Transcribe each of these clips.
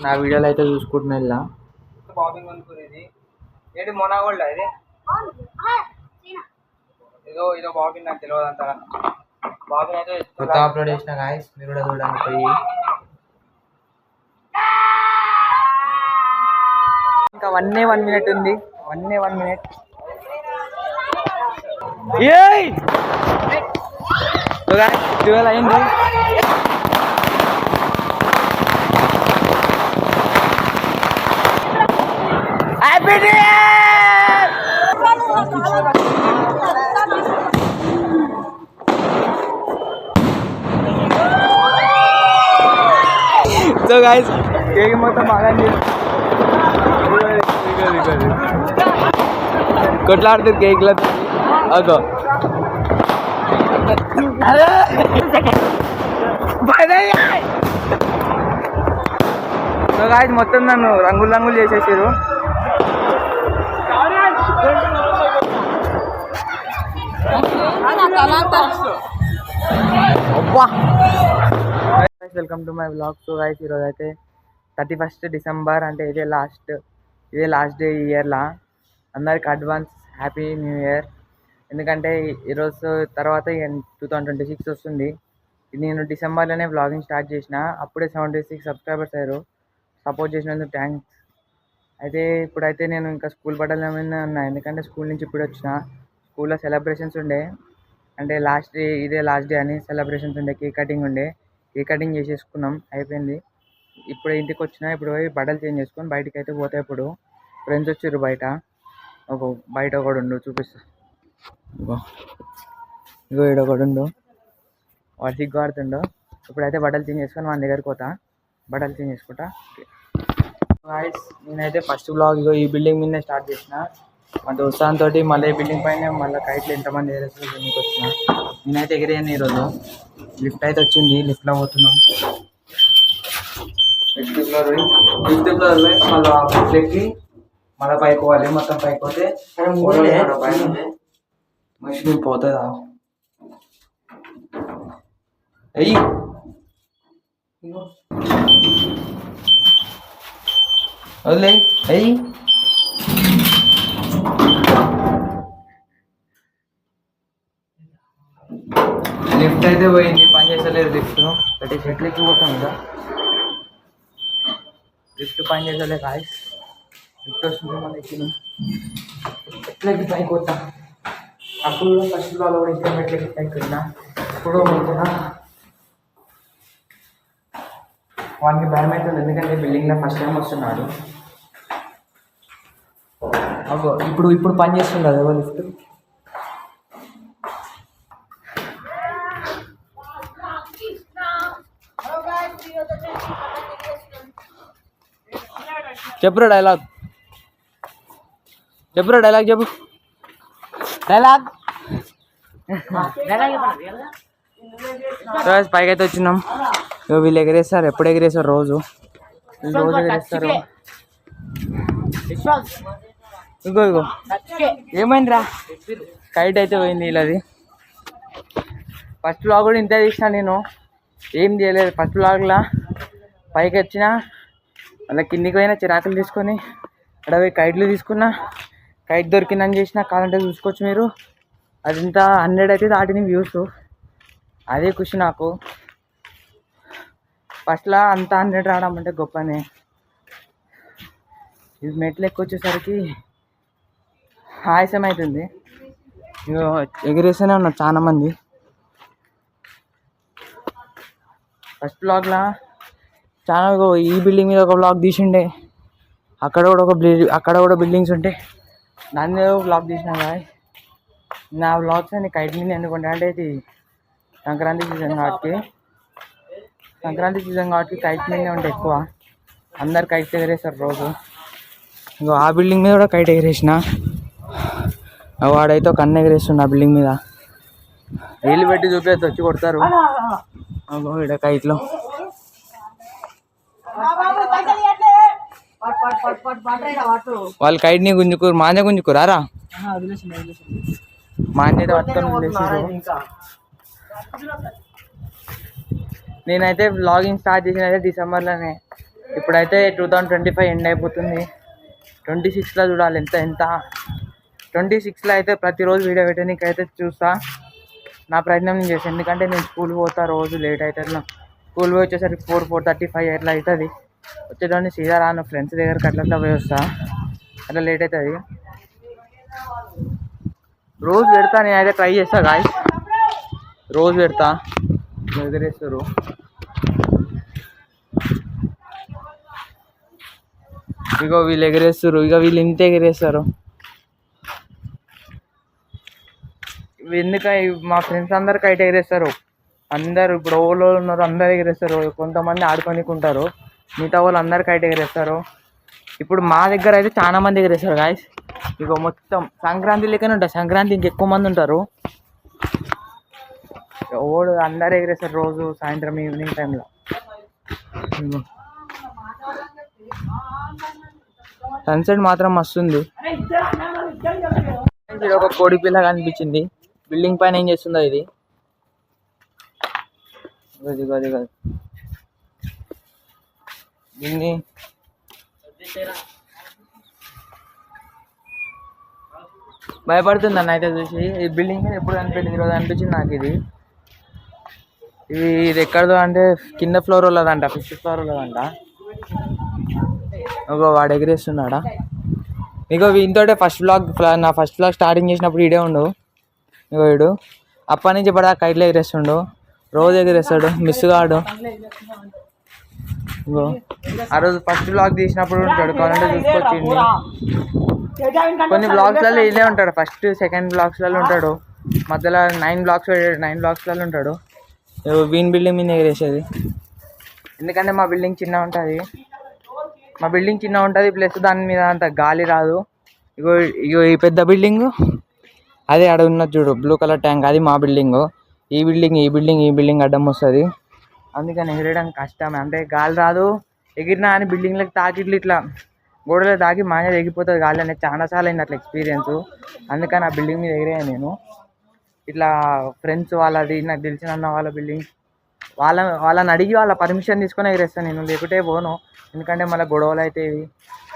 నా వీడియోలో అయితే చూసుకుంటున్నా ఇలా బాబింగ్ అనుకునేది ఏంటి మొనాగోల్డ్ ఇది ఇదో బాబింగ్ నాకు తెలియదు అంత బాబింగ్ అయితే కొత్త అప్లోడ్ చేసిన గాయస్ మీరు కూడా చూడండి పోయి. ఇంకా 1 minute ఉంది. 1 minute. ఏయ్ 12 అయింది. Happy new year. So guys cake మొత్తం బాగా కొట్లాడుతారు కేక్లో అగో సో గైస్ మొత్తం నన్ను రంగులు చేసేసారు. Welcome to my vlog. So guys ఈరోజు అయితే 31st December అంటే ఇదే లాస్ట్ డే ఈ ఇయర్లా. అందరికి అడ్వాన్స్ హ్యాపీ న్యూ ఇయర్. ఎందుకంటే ఈరోజు తర్వాత 2026 వస్తుంది. నేను డిసెంబర్లోనే వ్లాగింగ్ స్టార్ట్ చేసిన. అప్పుడే 76 సబ్స్క్రైబర్స్ అయ్యారు. సపోర్ట్ చేసినందుకు థ్యాంక్స్. అయితే ఇప్పుడైతే నేను ఇంకా స్కూల్ బట్టల మీద ఉన్నా. ఎందుకంటే స్కూల్ నుంచి ఇప్పుడు వచ్చిన. స్కూల్లో సెలబ్రేషన్స్ ఉండే, అంటే ఇదే లాస్ట్ డే అని సెలబ్రేషన్స్ ఉండే. కేక్ కటింగ్ చేసేసుకున్నాం, అయిపోయింది. ఇప్పుడు ఇంటికి వచ్చిన. ఇప్పుడు పోయి బట్టలు చేంజ్ చేసుకొని బయటికి అయితే పోతే ఇప్పుడు ఫ్రెండ్స్ వచ్చారు బయట ఒకడు ఉండు చూపిస్తా. ఇగో ఈడొకడు ఉండు, వాడు సిగ్గు ఆడుతుండో. ఇప్పుడైతే బట్టలు చేంజ్ చేసుకొని మన దగ్గరికి పోతా, బట్టలు చేంజ్ చేసుకుంటా. గాయ్స్ నేనైతే ఫస్ట్ బ్లాగ్ ఇగో ఈ బిల్డింగ్ మీదనే స్టార్ట్ చేసిన. మా దోస్తాన్ తోటి మళ్ళీ ఈ బిల్డింగ్ పైన మళ్ళీ కైట్లు ఎంతమంది ఎగరేస్తారు దీనికి వచ్చిన. నేనైతే ఎగిరేయను ఈరోజు. లిఫ్ట్ అయితే వచ్చింది, లిఫ్ట్లో పోతున్నాం. ఫిఫ్త్ ఫ్లోర్ పోయి మళ్ళీ ఎక్కి మళ్ళీ పైకి పోవాలి. మొత్తం పైకి పోతే మనిషి పోతుందా అయ్యి వదిలే అయ్యి. లిఫ్ట్ అయితే పోయింది, పని చేస్తలేదు లిఫ్ట్. అంటే చెట్లకి పోతాం కదా, లిఫ్ట్ పని చేసలే కాయ. లిఫ్ట్ వస్తుంది మనకి, ఎట్లకి పైకి పోతా. అప్పుడు ఫస్ట్ బ్లాగ్ కూడా ఇద్దరు మెట్లకి పైకి వెళ్ళినా. ఇప్పుడు పోతున్నా. వాడికి భయం అవుతుంది, ఎందుకంటే బిల్డింగ్లో ఫస్ట్ టైం వస్తున్నాడు. అగో ఇప్పుడు పని చేస్తుంది కదా లిఫ్ట్. చెప్పురా డైలాగ్ చెప్పు. పైకి అయితే వచ్చినాం. వీళ్ళు ఎగరేస్తారు, ఎప్పుడు ఎగరేస్తారు రోజు ఎగరేస్తారు. ఇగో ఏమైందిరా, కైట్ అయితే పోయింది వీళ్ళది. ఫస్ట్ బ్లాగ్ కూడా ఇంత తీసిన నేను, ఏం చేయలేదు. ఫస్ట్ బ్లాగ్లా పైకి వచ్చిన, మళ్ళీ కిందికి పోయినా చిరాకులు తీసుకొని అక్కడ పోయి కైట్లు తీసుకున్నా. కైట్ దొరికిందని చేసిన, కావాలంటే చూసుకోవచ్చు మీరు. అది ఇంత 100 అయితే దాటిని వ్యూస్. అదే ఖుషి నాకు. ఫస్ట్లో అంత 100 రావడం అంటే గొప్పనే. ఇది మెట్లు ఎక్కువ వచ్చేసరికి ఆయాసం అవుతుంది. ఎగిరేస్తూనే ఉన్నారు చాలా మంది. ఫస్ట్ బ్లాగ్లా చాలా ఈ బిల్డింగ్ మీద ఒక బ్లాగ్ తీసిండే, అక్కడ కూడా బిల్డింగ్స్ ఉంటాయి, దాని మీద బ్లాగ్ తీసినా కదా. నా బ్లాగ్స్ అని కైట్ మీద ఎందుకుంటా అంటే ఇది సంక్రాంతి సీజన్ కాబట్టి కైట్ మీదనే ఉంటాయి ఎక్కువ. అందరు కైట్ ఎగరేస్తారు రోజు. ఇంకో ఆ బిల్డింగ్ మీద కూడా కైట్ ఎగరేసిన. వాడైతే ఒక అన్న ఎగరేస్తుండు ఆ బిల్డింగ్ మీద. రీలు పెట్టి చూపేసి వచ్చి కొడతారు. ఇక్కడ కైట్లో వాళ్ళు కైట్ని గుంజుకోరు, మాంజ గుంజుకోరారా. మాంజ పట్టుకొని నేనైతే వ్లాగింగ్ స్టార్ట్ చేసిన అయితే డిసెంబర్లోనే. ఇప్పుడైతే 2025 ఎండ్ అయిపోతుంది. 26లో చూడాలి ఎంత 26లో అయితే ప్రతిరోజు వీడియో పెట్టడానికి అయితే చూస్తా. నా ప్రయత్నం నేను చేస్తాను. ఎందుకంటే నేను స్కూల్కి పోతా, రోజు లేట్ అవుతుంది. నా స్కూల్ పోయి వచ్చేసరికి 4:35 అట్లా అవుతుంది. వచ్చేదాన్ని సీదా రాను, ఫ్రెండ్స్ దగ్గరికి అట్లా పోయి వస్తా, అట్లా లేట్ అవుతుంది. రోజు పెడతా, నేనైతే ట్రై చేస్తా గాయ్స్, రోజు పెడతా. ఎగరేస్తారు ఇగో వీళ్ళు ఎగరేస్తారు, ఇక వీళ్ళు ఇంత ఎగరేస్తారు. ఎందుకంటే మా ఫ్రెండ్స్ అందరు కైట్ ఎగరేస్తారు. అందరు ఇప్పుడు ఓలో ఉన్నారు, అందరు ఎగరేస్తారు. కొంతమంది ఆడుకోనికి ఉంటారు, మిగతా వాళ్ళు అందరు కైట్ ఎగరేస్తారు. ఇప్పుడు మా దగ్గర అయితే చాలా మంది ఎగరేస్తారు గాయస్. ఇక మొత్తం సంక్రాంతి లెక్కనే ఉంటుంది. సంక్రాంతి ఇంకెక్కువ మంది ఉంటారు. ఓడు అందరు ఎగరేస్తారు రోజు సాయంత్రం ఈవినింగ్ టైంలో. సన్సెట్ మాత్రం మస్తుంది. ఇది ఒక కోడి పిల్ల కనిపించింది బిల్డింగ్ పైన. ఏం చేస్తుందో ఇది? దీన్ని భయపడుతుంది అన్న అయితే చూసి. ఈ బిల్డింగ్ మీద ఎప్పుడు కనిపెట్టింది ఈరోజు అనిపించింది నాకు. ఇది ఎక్కడదో అంటే కింద ఫ్లోర్ ఉన్నదంట, 5th ఫ్లోర్ ఉన్నదంట. ఇగో వాడు ఎగిరేస్తున్నాడా? ఇగో వీటితోటే నా ఫస్ట్ బ్లాగ్ స్టార్టింగ్ చేసినప్పుడు ఇడే ఉండు. ఇగో వీడు అప్పటి నుంచి ఇప్పటిదాకా కైట్లో ఎగిరేస్తుండు, రోజు ఎగిరేస్తాడు, మిస్ కాడు. ఇగో ఆ రోజు ఫస్ట్ బ్లాగ్ తీసినప్పుడు ఉంటాడు, కావాలంటే చూసుకొచ్చింది. కొన్ని బ్లాగ్స్లలో ఇదే ఉంటాడు, ఫస్ట్ సెకండ్ బ్లాగ్స్లలో ఉంటాడు, మధ్యలో 9 బ్లాగ్స్లలో ఉంటాడు. వీన్ బిల్డింగ్ మీద ఎగిరేసేది. ఎందుకంటే మా బిల్డింగ్ చిన్న ఉంటుంది, ప్లస్ దాని మీద అంత గాలి రాదు. ఇగో ఇగో ఈ పెద్ద బిల్డింగ్ అదే ఆడ ఉన్నది చూడు, బ్లూ కలర్ ట్యాంక్, అది మా బిల్డింగ్. ఈ బిల్డింగ్ అడ్డం వస్తుంది, అందుకని ఎగిరేయడం కష్టం. అంటే గాలి రాదు, ఎగిరినా అని బిల్డింగ్లకు తాకిట్లు ఇట్లా గోడలో తాకి మానే ఎగిపోతుంది గాలి అనేది. చాలాసార్లు అయింది అట్లా ఎక్స్పీరియన్స్. అందుకని ఆ బిల్డింగ్ మీద ఎగిరేయాను నేను. ఇట్లా ఫ్రెండ్స్ వాళ్ళది, నాకు తెలిసిన అన్న వాళ్ళ బిల్డింగ్, వాళ్ళని అడిగి వాళ్ళ పర్మిషన్ తీసుకొని ఎగిరేస్తాను నేను, లేకుంటే పోను. ఎందుకంటే మళ్ళీ గొడవలు అయితే,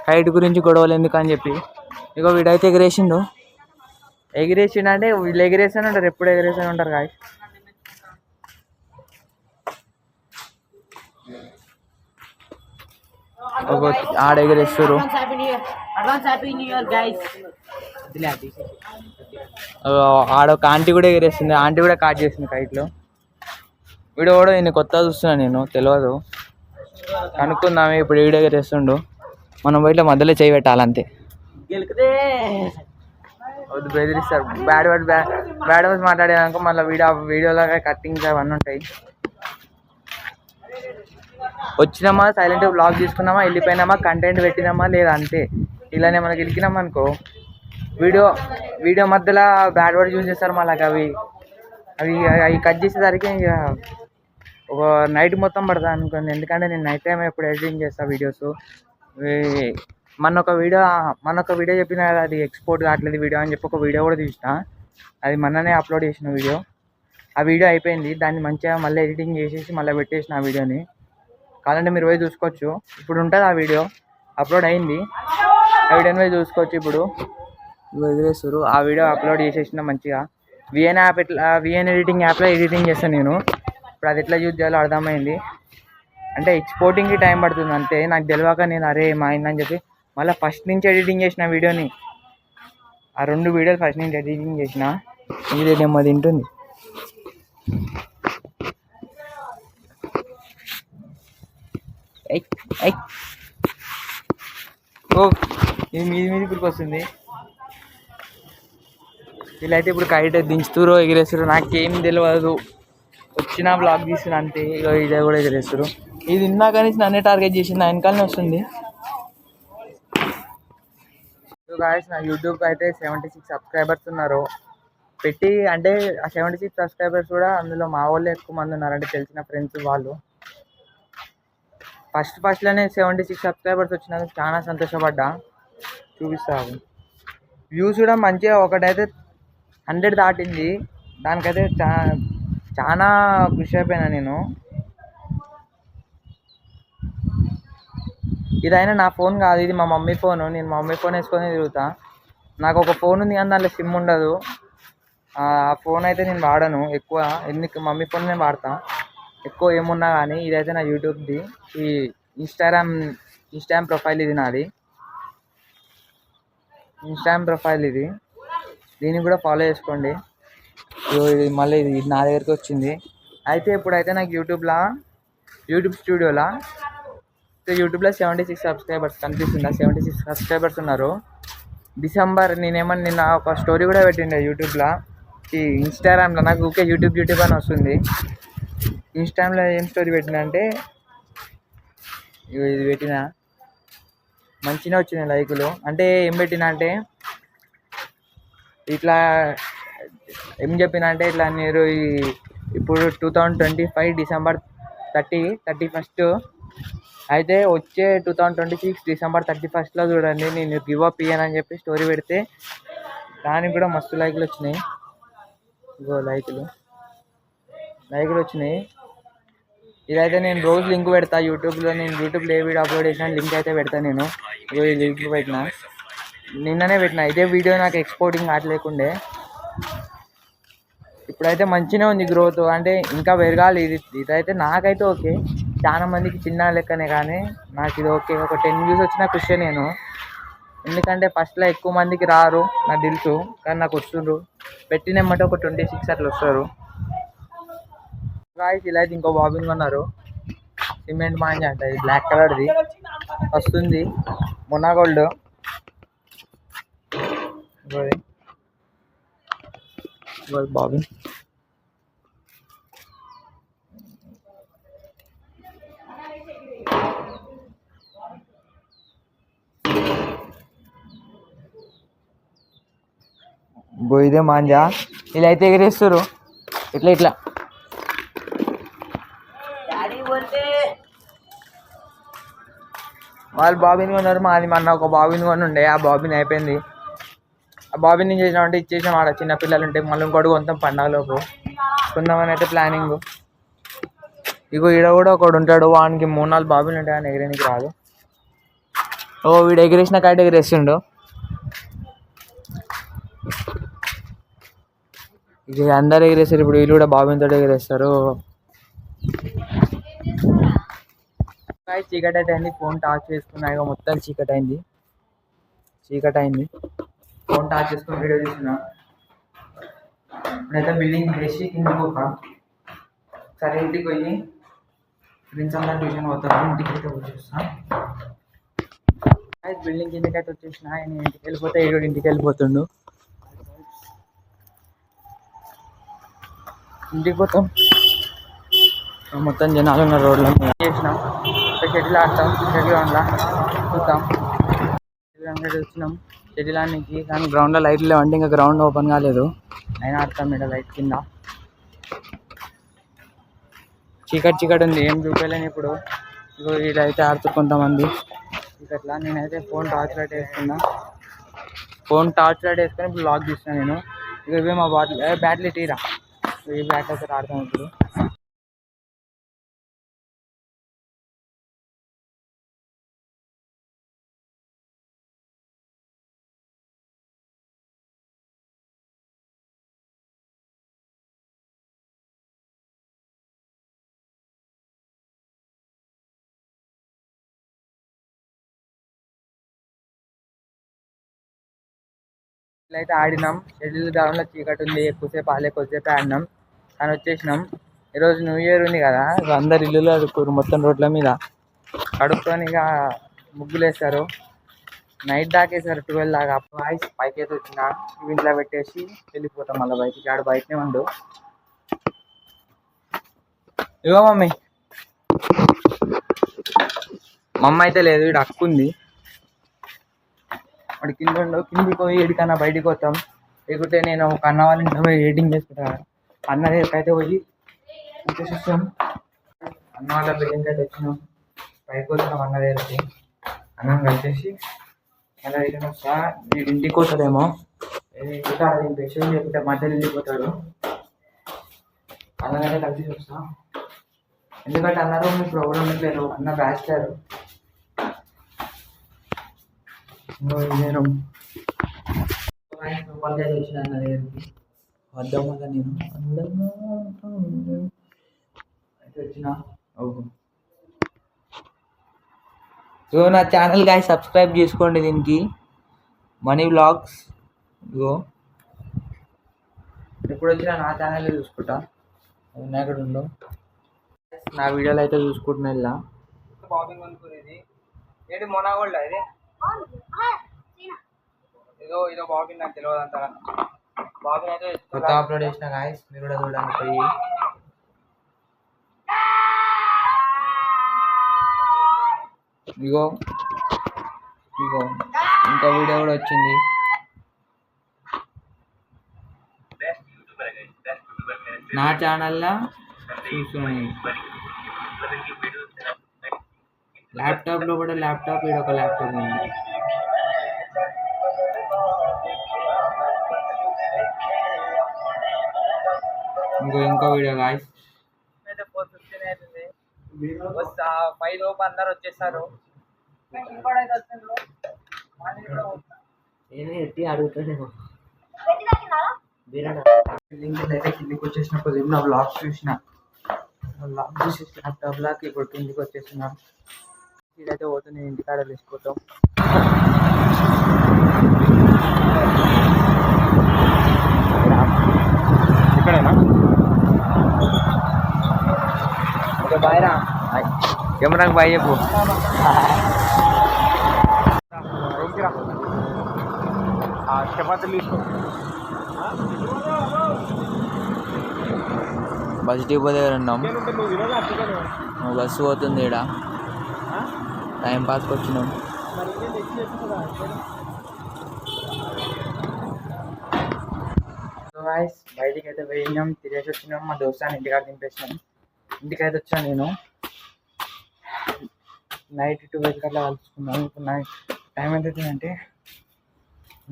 హైట్ గురించి గొడవలు ఎందుకు అని చెప్పి. ఇగో వీడైతే ఎగిరేసిండు అంటే వీళ్ళు ఎగిరేస్తూనే ఉంటారు, ఎప్పుడు ఎగిరేస్తూనే ఉంటారు కాయ. ఆడ ఎగిరేస్తారు. ఆడ ఒక ఆంటీ కూడా ఎగిరేస్తుంది, ఆంటీ కూడా కాట్ చేసింది కైట్లో. వీడు కూడా నేను కొత్తగా చూస్తున్నాను, నేను తెలియదు, కనుక్కుందామే. ఇప్పుడు వీడియో ఎగిరేస్తుండు, మనం బయట మధ్యలో చేయి పెట్టాలంతే. వద్దు బెదిరిస్తారు, బ్యాడ్ వర్డ్స్ మాట్లాడేదాక మళ్ళీ వీడియోలాగా కట్టింగ్స్ అవన్నీ ఉంటాయి. వచ్చినామా సైలెంట్గా బ్లాగ్ తీసుకున్నామా, వెళ్ళిపోయినామా, కంటెంట్ పెట్టినామా లేదా, అంతే. ఇలానే మనకి గెలికినాం అనుకో, వీడియో మధ్యలో బ్యాడ్ వర్డ్ యూజ్ చేస్తారు. మళ్ళీ అవి కట్ చేసేసరికి ఒక నైట్ మొత్తం పడతా అనుకోండి. ఎందుకంటే నేను నైట్ టైం ఎప్పుడు ఎడిటింగ్ చేస్తాను వీడియోస్. మన ఒక వీడియో చెప్పిన కదా, అది ఎక్స్పోర్ట్ కావట్లేదు వీడియో అని చెప్పి ఒక వీడియో కూడా తీసిన. అది మొన్ననే అప్లోడ్ చేసిన వీడియో. ఆ వీడియో అయిపోయింది, దాన్ని మంచిగా మళ్ళీ ఎడిటింగ్ చేసేసి మళ్ళీ పెట్టేసిన ఆ వీడియోని. కావాలంటే మీరు పోయి చూసుకోవచ్చు, ఇప్పుడు ఉంటుంది ఆ వీడియో, అప్లోడ్ అయింది. ఆ వీడియోని పోయి చూసుకోవచ్చు. ఇప్పుడు ఎగిరేస్తారు, ఆ వీడియో అప్లోడ్ చేసేసిన మంచిగా. విఎన్ ఎడిటింగ్ యాప్లో ఎడిటింగ్ చేస్తాను నేను. ఇప్పుడు అది ఎట్లా యూజ్ చేయాలో అర్థమైంది. అంటే ఎక్స్పోర్టింగ్కి టైం పడుతుంది అంతే. నాకు తెలియక నేను అరే ఏమైందని చెప్పి మళ్ళీ ఫస్ట్ నుంచి ఎడిటింగ్ చేసిన వీడియోని. ఆ 2 వీడియోలు ఫస్ట్ నుంచి ఎడిటింగ్ చేసిన. ఇదేమో తింటుంది. ఓ ఇది మీదికి వస్తుంది. వీళ్ళైతే ఇప్పుడు కైట్ దించుతారో ఎగిరేస్తారు నాకేం తెలియదు. వచ్చిన బ్లాగ్ తీసిన అంతే. ఇదే కూడా ఎగిరేస్తారు. ఇది ఇందాక నుంచి నన్నే టార్గెట్ చేసింది, నా వెనకాలనే వస్తుంది. గాయస్ నా యూట్యూబ్ అయితే 76 సబ్స్క్రైబర్స్ ఉన్నారు పెట్టి. అంటే ఆ 76 సబ్స్క్రైబర్స్ కూడా అందులో మా వాళ్ళే ఎక్కువ మంది ఉన్నారు, అంటే తెలిసిన ఫ్రెండ్స్ వాళ్ళు. ఫస్ట్లోనే 76 సబ్స్క్రైబర్స్ వచ్చినందుకు చాలా సంతోషపడ్డా. చూపిస్తాను వ్యూస్ కూడా మంచిగా. ఒకటైతే 100 దాటింది, దానికైతే చాలా ఖుషి అయిపోయినా నేను. ఇదైనా నా ఫోన్ కాదు, ఇది మా మమ్మీ ఫోను. నేను మా మమ్మీ ఫోన్ వేసుకొని తిరుగుతా. నాకు ఒక ఫోన్ ఉంది కానీ దాంట్లో సిమ్ ఉండదు. ఆ ఫోన్ అయితే నేను వాడను ఎక్కువ, ఎందుకు మమ్మీ ఫోన్ నేను వాడతా ఎక్కువ ఏమున్నా కానీ. ఇదైతే నా యూట్యూబ్ది, ఈ ఇన్స్టాగ్రామ్ ప్రొఫైల్ ఇది నాది. ఇన్స్టాగ్రామ్ ప్రొఫైల్ ఇది, దీన్ని కూడా ఫాలో చేసుకోండి. ఇది మళ్ళీ ఇది నా దగ్గరికి వచ్చింది. అయితే ఇప్పుడైతే నాకు యూట్యూబ్ స్టూడియోలో 76 సబ్స్క్రైబర్స్ కనిపిస్తుందా, 76 సబ్స్క్రైబర్స్ ఉన్నారు. డిసెంబర్ నేనేమన్నా నిన్న ఒక స్టోరీ కూడా పెట్టిండే యూట్యూబ్లో, ఈ ఇన్స్టాగ్రామ్లో. నాకు ఊకే యూట్యూబ్ అని వస్తుంది. ఇన్స్టాగ్రామ్లో ఏం స్టోరీ పెట్టినా అంటే ఇది పెట్టిన మంచిగా వచ్చినాయి లైకులు. అంటే ఏం పెట్టినా అంటే ఇట్లా ఏం చెప్పినా అంటే ఇట్లా మీరు ఇప్పుడు 2025 డిసెంబర్ 31 అయితే వచ్చే 2026 డిసెంబర్ 31 చూడండి నేను గివ్ అప్ ఇయ్యనని చెప్పి స్టోరీ పెడితే దానికి కూడా మస్తు లైకులు వచ్చినాయి. ఇగో లైకులు వచ్చినాయి. ఇదైతే నేను రోజు లింక్ పెడతా యూట్యూబ్లో. నేను యూట్యూబ్లో ఏ వీడియో అప్లోడ్ చేసిన లింక్ అయితే పెడతాను నేను. ఇగో ఈ లింక్ పెట్టిన, నిన్ననే పెట్టిన. ఇదే వీడియో నాకు ఎక్స్పోర్టింగ్ కావట్లేకుండే. ఇప్పుడైతే మంచిగానే ఉంది గ్రోత్, అంటే ఇంకా పెరగాలి. ఇదైతే నాకైతే ఓకే, చాలా మందికి చిన్న లెక్కనే, కానీ నాకు ఇది ఓకే. ఒక 10 వ్యూస్ వచ్చినా ఖుషి నేను. ఎందుకంటే ఫస్ట్లో ఎక్కువ మందికి రారు నాకు తెలుసు, కానీ నాకు వస్తుండ్రు. పెట్టినమ్మంటే ఒక 26 అట్లా వస్తారు. గాయస్ ఇలా అయితే ఇంకో బాబిన్ కొన్నారు, సిమెంట్ మాంజా అంట. ఇది బ్లాక్ కలర్ది వస్తుంది, మొనాగోల్డ్. బాబిన్ ఇదే మాంజా. ఇలా అయితే ఎగిరేస్తారు ఇట్లా. వాళ్ళు బాబిన్ కొన్నారు, మాది మొన్న ఒక బాబిన్ కొని ఉండే. ఆ బాబిన్ అయిపోయింది. ఆ బాబిన్ ఏం చేసినామంటే ఇచ్చేసాం. ఆడ చిన్న పిల్లలు ఉంటే మళ్ళీ ఇంకోటి కొంటాం పండగలోపు కొందామని అయితే ప్లానింగ్. ఇగో ఈడ కూడా ఒకడు ఉంటాడు, వానికి 3-4 బాబిన్లు ఉంటాయి, కానీ ఎగిరేనికి రాదు. వీడు ఎగిరేసిన కాడ ఎగిరేస్తుండు. ఇక అందరు ఎగిరేస్తారు, ఇప్పుడు వీళ్ళు కూడా బాబిన్ తోటి ఎగిరేస్తారు. చీకటి అయితే అయింది, ఫోన్ టార్చ్ చేసుకున్నా. ఇక మొత్తం చీకటి అయింది. ఫోన్ టార్చ్ చేసుకుని వీడియో తీసుకున్నా. ఇప్పుడైతే బిల్డింగ్ వేసి కిందికి పోక సరే ఇంటికి పోయి ఫ్రెండ్స్ అందరూ ట్యూషన్ పోతారు. ఇంటికి అయితే వచ్చేస్తా. బిల్డింగ్ కిందకి అయితే వచ్చేసిన. నేను ఇంటికి వెళ్ళిపోతే ఏడు ఇంటికి వెళ్ళిపోతుండు. ఇంటికి పోతాం, మొత్తం జనాలు ఉన్న రోడ్లో చేసినాం. షటిల్ ఆడతాం, షటిల్ గ్రౌండ్లో చూద్దాం. షటిల్ గ్రౌండ్ వచ్చినాం, షటిల్ ఆడడానికి. కానీ గ్రౌండ్లో లైట్లు లేవంటే ఇంకా గ్రౌండ్ ఓపెన్ కాలేదు. అయినా ఆడతాం ఇక్కడ లైట్ కింద. చీకటి ఉంది, ఏం చూపలేను ఇప్పుడు. ఇగో వీళ్ళైతే ఆడుతూ కొంతమంది చీకట్లా. నేనైతే ఫోన్ టార్చ్ లైట్ వేసుకున్నా. ఇప్పుడు లాక్ తీస్తున్నా నేను. ఇక ఇవే మా బ్యాట్లు తీరా, ఈ బ్యాట్ అయితే ఆడతాం ఇప్పుడు. అయితే ఆడినాం షటిల్ గ్రౌండ్లో. చీకటి ఉంది, ఎక్కువసేపు కొద్దిసేపు ఆడినాం కానీ వచ్చేసినాం. ఈరోజు న్యూ ఇయర్ ఉంది కదా, అందరు ఇల్లులు అడుక్కోరు మొత్తం రోడ్ల మీద. కడుక్కొని ఇక ముగ్గులు వేస్తారు. నైట్ దాకేసారు 12 దాకా. వాయిస్ పైకి అయితే వచ్చిన ఇంట్లో పెట్టేసి వెళ్ళిపోతాం మళ్ళీ బయటికి. ఆడ బయటనే ఉండు. ఇగో మమ్మీ అయితే లేదు, ఇక్కడ అక్కుంది. వాడు కిందికి పోయి ఎడికన్నా బయటికి వస్తాం. లేకుంటే నేను ఒక అన్న వాళ్ళ ఇంట్లో పోయి ఎడిటింగ్ చేసుకుంటాను. అన్న దగ్గరికి అయితే పోయి వచ్చేసిస్తాం. అన్న వాళ్ళ బిల్డింగ్ అయితే వచ్చినాం, పైకి వచ్చినాం అన్న దగ్గరికి. అన్నం కలిసేసి అలా రిటర్న్ వస్తా. నేను ఇంటికి పోతాడేమో, ఇంకా అది విషయం చెప్తే మధ్యలో వెళ్ళిపోతాడు. అన్నగానే కలిసి వస్తా. ఎందుకంటే అన్నారు మీ ప్రోగ్రామ్ లేరు, అన్న బ్యాచిలర్. నేను వచ్చిన నా దగ్గరికి వద్దామన్నా నేను అయితే వచ్చిన సో నా ఛానల్ గాయ సబ్స్క్రైబ్ చేసుకోండి దీనికి మనీ వ్లాగ్స్ ఇగో ఎప్పుడు వచ్చినా నా ఛానల్ చూసుకుంటా అది ఎక్కడ ఉందో నా వీడియోలు అయితే చూసుకుంటున్నా ఇలా బాబింగ్ అనుకునేది ఏంటి మొనాగోల్డ్ ఇది ఇదో బాబిన్ నాకు తెలియదు అంత బాబిన్ అయితే కొత్త అప్లోడ్ చేసిన గాయస్ మీరు కూడా చూడడానికి పోయి ఇగో ఇగో ఇంకా వీడియో కూడా వచ్చింది నా ఛానల్లో చూస్తున్నాను ల్యాప్టాప్లో కూడా ల్యాప్టాప్ ఇది ఒక ల్యాప్టాప్ ఉంది ఇంకో వీడియో గాయస్ అయితే 4:15 అవుతుంది 5 లోపు అందరు వచ్చేసారు అడుగుతాడేమో అయితే కిందికి వచ్చేసిన కొద్దిగా నా బ్లాగ్స్ చూసిన బ్లాగ్ చూసి ల్యాప్టాప్లోకి ఇప్పుడు కిందికి వచ్చేసిన ఇదైతే పోతుంది ఇంటికాడ తీసుకోవటం ఇక్కడేనా ఓకే బాయ్ రా కెమెరాకి బాయ్ చెప్పు చపాతీలు తీసుకో బస్ డిపో దగ్గర ఉన్నాం బస్సు పోతుంది ఇక్కడ టైం పాస్కి వచ్చినాం బయటికి అయితే పోయినాం తిరిగేసి వచ్చినాం మా దోస్తాన్ని ఇంటికాడ దింపేసినాం ఇంటికైతే వచ్చాను నేను నైట్ 12 అట్లా కలుసుకున్నాను ఇప్పుడు టైం ఎంత అవుతుందంటే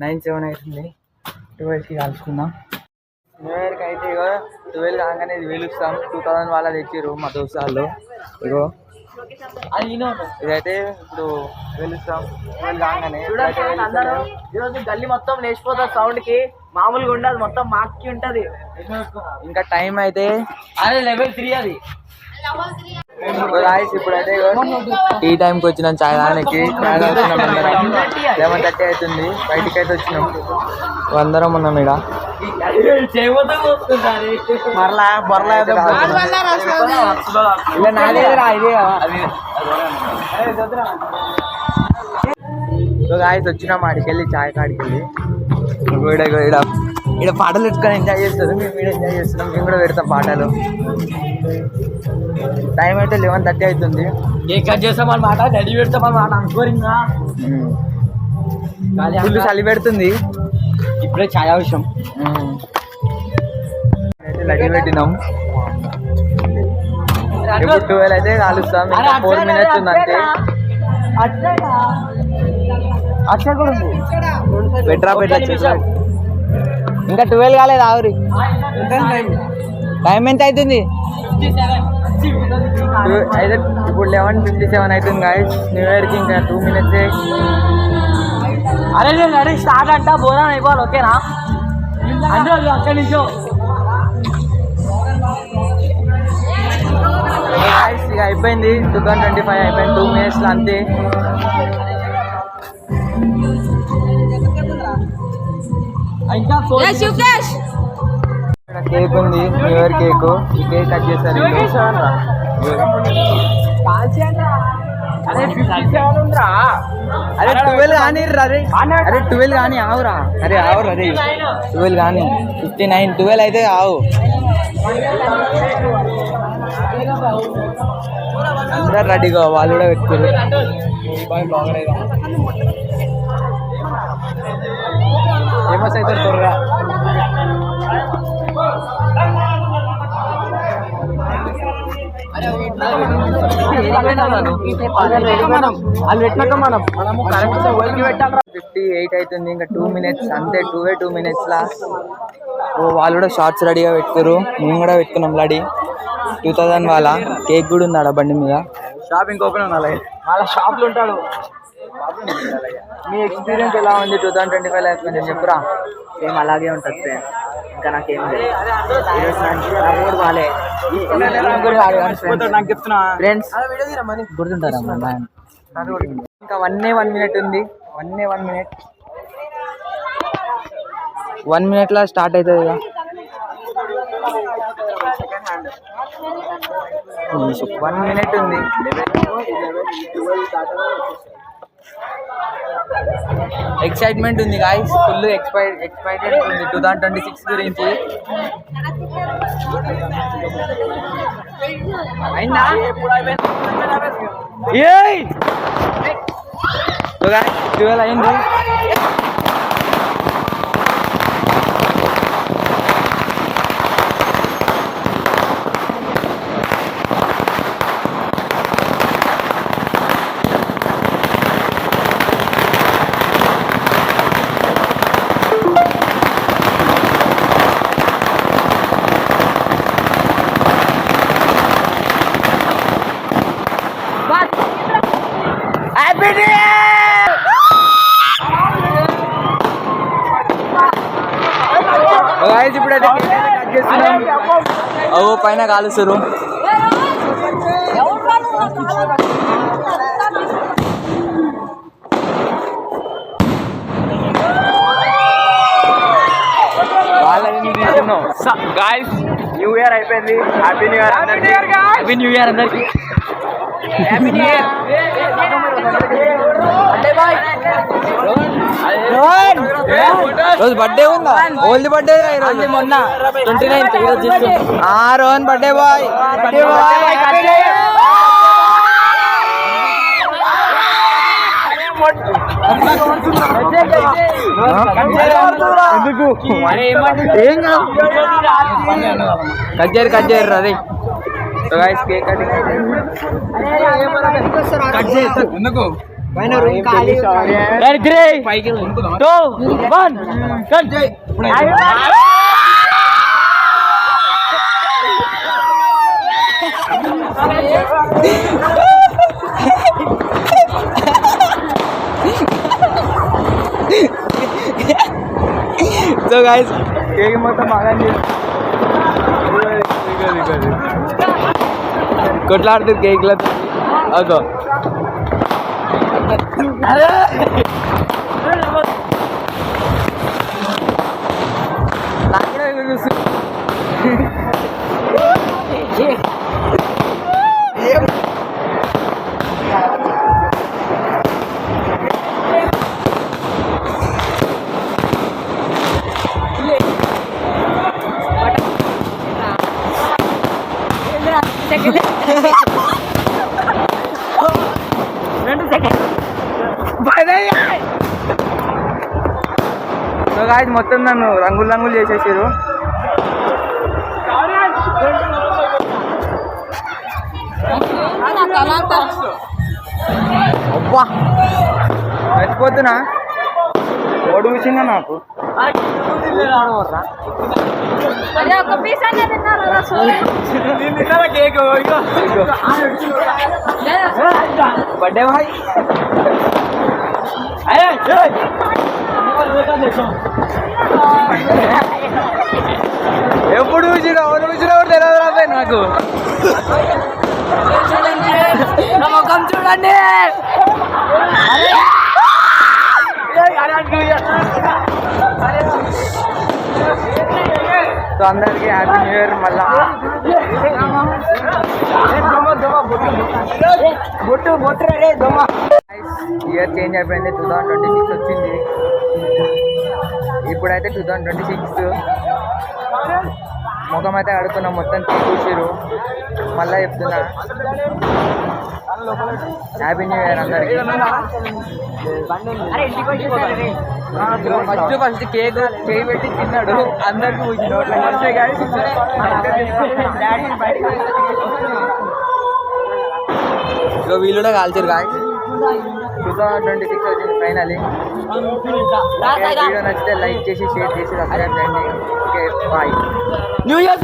9-7 అవుతుంది 12కి కలుసుకుందాం న్యూ ఇయర్కి అయితే ఇగో 12 కాగానే ఇది వెలుస్తాం 2000 వాళ్ళ తెచ్చిర్రు మా దోస్తాళ్ళు ఇగో ఇదైతే ఇప్పుడు వెలుస్తాం 12 కాగానే ఈరోజు గల్లీ మొత్తం లేచిపోతుంది సౌండ్కి మామూలుగా ఉండదు మొత్తం మాక్కి ఉంటుంది ఇంకా టైం అయితే అదే లెవెల్ 3 అది ఇప్పుడైతే టీ టైంకి వచ్చినాం చాయ్ తాగడానికి చాయ్ తాగుతున్నాం అందరం 11:30 అవుతుంది బయటికి అయితే వచ్చినాం అందరం ఉన్నాం ఇక్కడ సో గాయస్ వచ్చినాం ఆడికెళ్ళి చాయ్ కాడికెళ్ళి ఇక్కడ పాటలు పెట్టుకొని ఎంజాయ్ చేస్తారు మేము ఇక్కడ ఎంజాయ్ చేస్తున్నాం మేము కూడా పెడతాం పాటలు టైం అయితే 11:30 అవుతుంది కేక్ కట్ చేస్తామన్నమాట రెడీ పెడతామన్నమాట అనుకోరిందా ఫుల్ చలి పెడుతుంది ఇప్పుడే ఛాయ్ అవసరం అయితే రెడీ పెట్టినాం ఇప్పుడు 12 అయితే కాలుస్తాం ఇంకా 4 minutes ఉంది అంతే పెట్టరా ఇంకా 12 కాలేదు ఆవిరి టైం ఎంత అవుతుంది అయితే ఇప్పుడు 11:57 అవుతుంది గాయస్ న్యూ ఇయర్కి ఇంకా 2 minutes అరే నేను రెడీ స్టార్ట్ అంట బోరా అయిపోవాలి ఓకేనా అందరూ అక్కడి నుంచో ఇక అయిపోయింది 2025 అయిపోయింది 2 minutes అంతే కేక్ ఉంది న్యూ ఇయర్ కేక్ ఈ కేక్ కట్ చేశారు అరే 12 కానీ అరే 12 కానీ ఆవురా అరే 12 కానీ 59 12 అయితే ఆవు అందరు రెడీగా వాళ్ళు కూడా పెట్టుకోరు ఫేమస్ అయితే త్వరగా వాళ్ళు పెట్టినాక మనము కరెక్ట్ 58 అవుతుంది ఇంకా 2 minutes అంతే 2 minutes లా వాళ్ళు కూడా షార్ట్స్ రెడీగా పెట్టుకోరు మేము కూడా పెట్టుకున్నాం రెడీ 2000 వాళ్ళ కేక్ కూడా ఉంది ఆడ బండి మీద షాపింగ్ ఓపెన్ ఉండాలి వాళ్ళ షాప్లో ఉంటాడు మీ ఎక్స్పీరియన్స్ ఎలా ఉంది 2025 లైఫ్ కొంచెం చెప్పురా. సేమ్ అలాగే ఉంటుంది ఫ్రెండ్. ఇంకా నాకేం లేదు. ఈరోజు నా మూడు బాలే ఫ్రెండ్స్ గుర్తుంటారా? ఇంకా 1 minute ఉంది. 1 minute 1 minute లా స్టార్ట్ అవుతుంది ఇక. 1 minute ఉంది. ఎక్సైట్మెంట్ ఉంది గాయ్స్, ఫుల్ ఎక్సైటెడ్ ఉంది 2026 గురించి. అయిందా? ఏయ్ 12 అయింది. ఇప్పుడైతే కట్ చేస్తున్నాం. ఓ పైన కాలుస్తారు. గాయ్స్ న్యూ ఇయర్ అయిపోయింది. హ్యాపీ న్యూ ఇయర్ అందరికి. హ్యాపీ న్యూ ఇయర్ అందరికి. Happy new year. రోజు బర్త్డే ఉందా? ఓల్డ్ బర్త్డే ఈరోజు. మొన్న 29th ఈరోజు. Rohan birthday boy. ఎందుకు ఏం కట్ చేయరు అదే. సో గైస్ కేక్ కటింగ్ ఎందుకు సో గైస్ కేక్ మొత్తం బాగా కొట్లాడుతుంది కేక్లో. ఓకే గాయస్ మొత్తం నన్ను రంగులు చేసేసారు. అబ్బా మర్చిపోతున్నా. ఓడి కూర్చున్నా నాకు. బర్త్డే భాయ్. ఎప్పుడు చూసినా తెలియదు రాబాయి నాకు. ముఖం చూడండి. సో అందరికి హ్యాపీ న్యూ ఇయర్. మళ్ళా ఇయర్ చేంజ్ అయిపోయింది. 2026 వచ్చింది. ఇప్పుడైతే 2026 ముఖం అయితే అడుగుతున్నాం. మొత్తం చూసిరు. మళ్ళీ చెప్తున్నా హ్యాపీ న్యూ ఇయర్ అందరికి. ఫస్ట్ కేక్ చేయి పెట్టి తిన్నాడు. అందరికి ఇక వీళ్ళు కూడా కాల్చారు. కాయ 2026 వచ్చింది ఫైనలీ. వీడియో నచ్చితే లైక్ చేసి షేర్ చేసి సబ్స్క్రైబ్ చేయండి. Okay bye. New year.